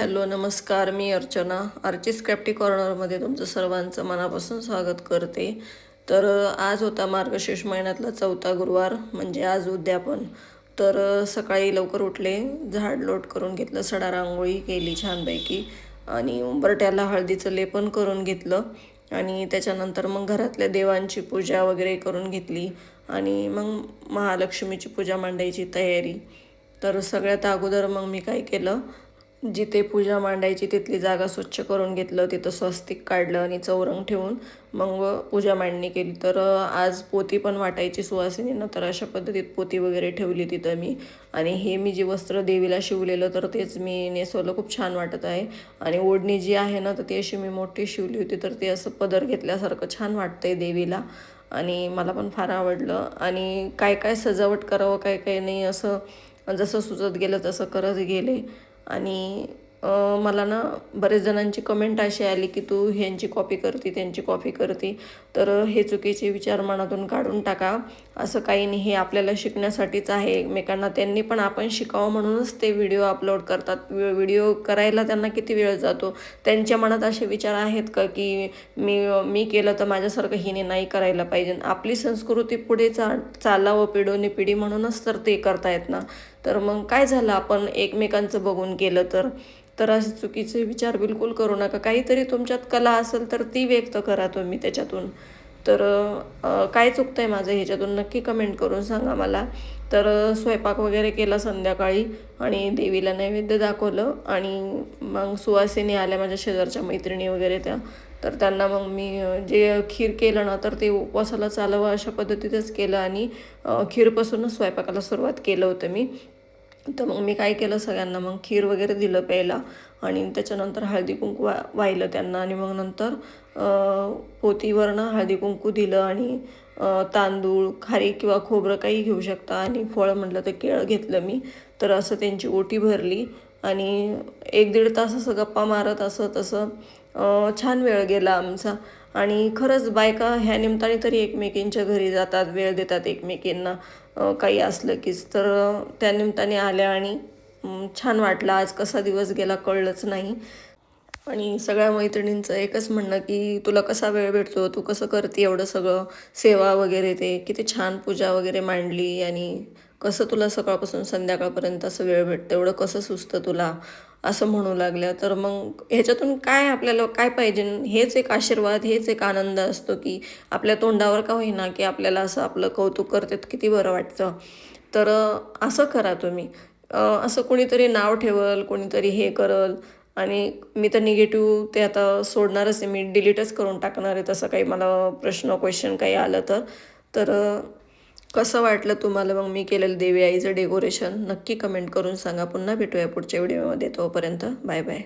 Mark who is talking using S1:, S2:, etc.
S1: Hello नमस्कार, मी Archana Archies crafty कॉर्नरमध्ये तुमचं सर्वांचं मनापासून स्वागत करते. तर आज होता मार्गशीर्ष महिन्यातला चौथा गुरुवार, म्हणजे आज उद्यापन. तर सकाळी लवकर उठले, झाड लोट करून घेतलं, सडा रांगोळी केली छानपैकी आणि उंबरट्याला हळदीचं लेपन करून घेतलं आणि त्याच्यानंतर मग घरातल्या देवांची पूजा वगैरे करून घेतली आणि मग महालक्ष्मीची पूजा मांडायची तयारी. तर सगळ्यात अगोदर मग मी काय केलं, जिथे पूजा मांडायची तिथली जागा स्वच्छ करून घेतलं, तिथं स्वस्तिक काढलं आणि चौरंग ठेवून मग पूजा मांडणी केली. तर आज पोती पण वाटायची सुवासिनीनं, तर अशा पद्धतीत पोती वगैरे ठेवली तिथं मी. आणि हे मी जे वस्त्र देवीला शिवलेलं तर तेच मी नेसवलं, खूप छान वाटत आहे. आणि ओढणी जी आहे ना तर ती अशी मी मोठी शिवली होती, तर ते असं पदर घेतल्यासारखं छान वाटतंय देवीला आणि मला पण फार आवडलं. आणि काय काय सजावट करावं काय काय नाही असं जसं सुचत गेलं तसं करत गेले. आणि मला ना बरेच जणांची कमेंट अशी आली की तू ह्यांची कॉपी करते त्यांची कॉपी करते, तर हे चुकीचे विचार मनातून काढून टाका. असं काही नाही, हे आपल्याला शिकण्यासाठीच आहे एकमेकांना. त्यांनी पण आपण शिकावं म्हणूनच ते व्हिडिओ अपलोड करतात. व्हिडिओ करायला त्यांना किती वेळ जातो. त्यांच्या मनात असे विचार आहेत का की मी केलं तर माझ्यासारखं हिने नाही करायला पाहिजे. आपली संस्कृती पुढे चालावं पिढोनी पिढी म्हणूनच तर ते करतायत ना. तर मग काय झालं, आपण एकमेकांचं बघून केलं तर असे चुकीचे विचार बिलकुल करू नका. काहीतरी तुमच्यात कला असेल तर ती व्यक्त करा तुम्ही त्याच्यातून. तर काय चुकतं आहे माझं ह्याच्यातून नक्की कमेंट करून सांगा मला. तर स्वयंपाक वगैरे केला संध्याकाळी आणि देवीला नैवेद्य दाखवलं आणि मग सुवासिनी आल्या माझ्या शेजारच्या मैत्रिणी वगैरे त्या. तर त्यांना मग मी जे खीर केलं ना तर ते उपवासाला चालावं अशा पद्धतीतच केलं आणि खीरपासूनच स्वयंपाकाला सुरुवात केलं होतं मी. तर मग मी काय केलं, सगळ्यांना मग खीर वगैरे दिलं प्यायला आणि त्याच्यानंतर हळदी कुंकू वाहिलं त्यांना आणि मग नंतर पोतीवरनं हळदी कुंकू दिलं आणि तांदूळ खारी किंवा खोबरं काही घेऊ शकता आणि फळ म्हटलं तर केळं घेतलं मी. तर असं त्यांची ओटी भरली आणि 1-1.5 तास असं गप्पा मारत असं तसं छान वेळ गेला आमचा. आणि खरंच बायका ह्या निमित्ताने तरी एकमेकींच्या घरी जातात, वेळ देतात एकमेकींना काही असलं कीच. तर त्या निमित्ताने आल्या आणि छान वाटलं. आज कसा दिवस गेला कळलंच नाही. आणि सगळ्या मैत्रिणींचं एकच म्हणणं की तुला कसा वेळ भेटतो, तू कसं करते एवढं सगळं, सेवा वगैरे, ते किती छान पूजा वगैरे मांडली आणि कसं तुला सकाळपासून संध्याकाळपर्यंत असं वेळ भेटतं, एवढं कसं सुचतं तुला, असं म्हणू लागल्या. तर मग ह्याच्यातून काय आपल्याला काय पाहिजे, हेच एक आशीर्वाद, हेच एक आनंद असतो की आपल्या तोंडावर का होईना की आपल्याला असं आपलं कौतुक करतात, किती बरं वाटतं. तर असं करा तुम्ही. असं कोणीतरी नाव ठेवल, कोणीतरी हे करल आणि मी तर निगेटिव्ह ते आता सोडणारच आहे, मी डिलीटच करून टाकणार आहे तसं काही मला प्रश्न क्वेश्चन काही आलं तर. तर कसं वाटलं तुम्हाला मग मी केलेलं देवी आईचं डेकोरेशन, नक्की कमेंट करून सांगा. पुन्हा भेटूया पुढच्या व्हिडिओमध्ये, तोपर्यंत बाय बाय.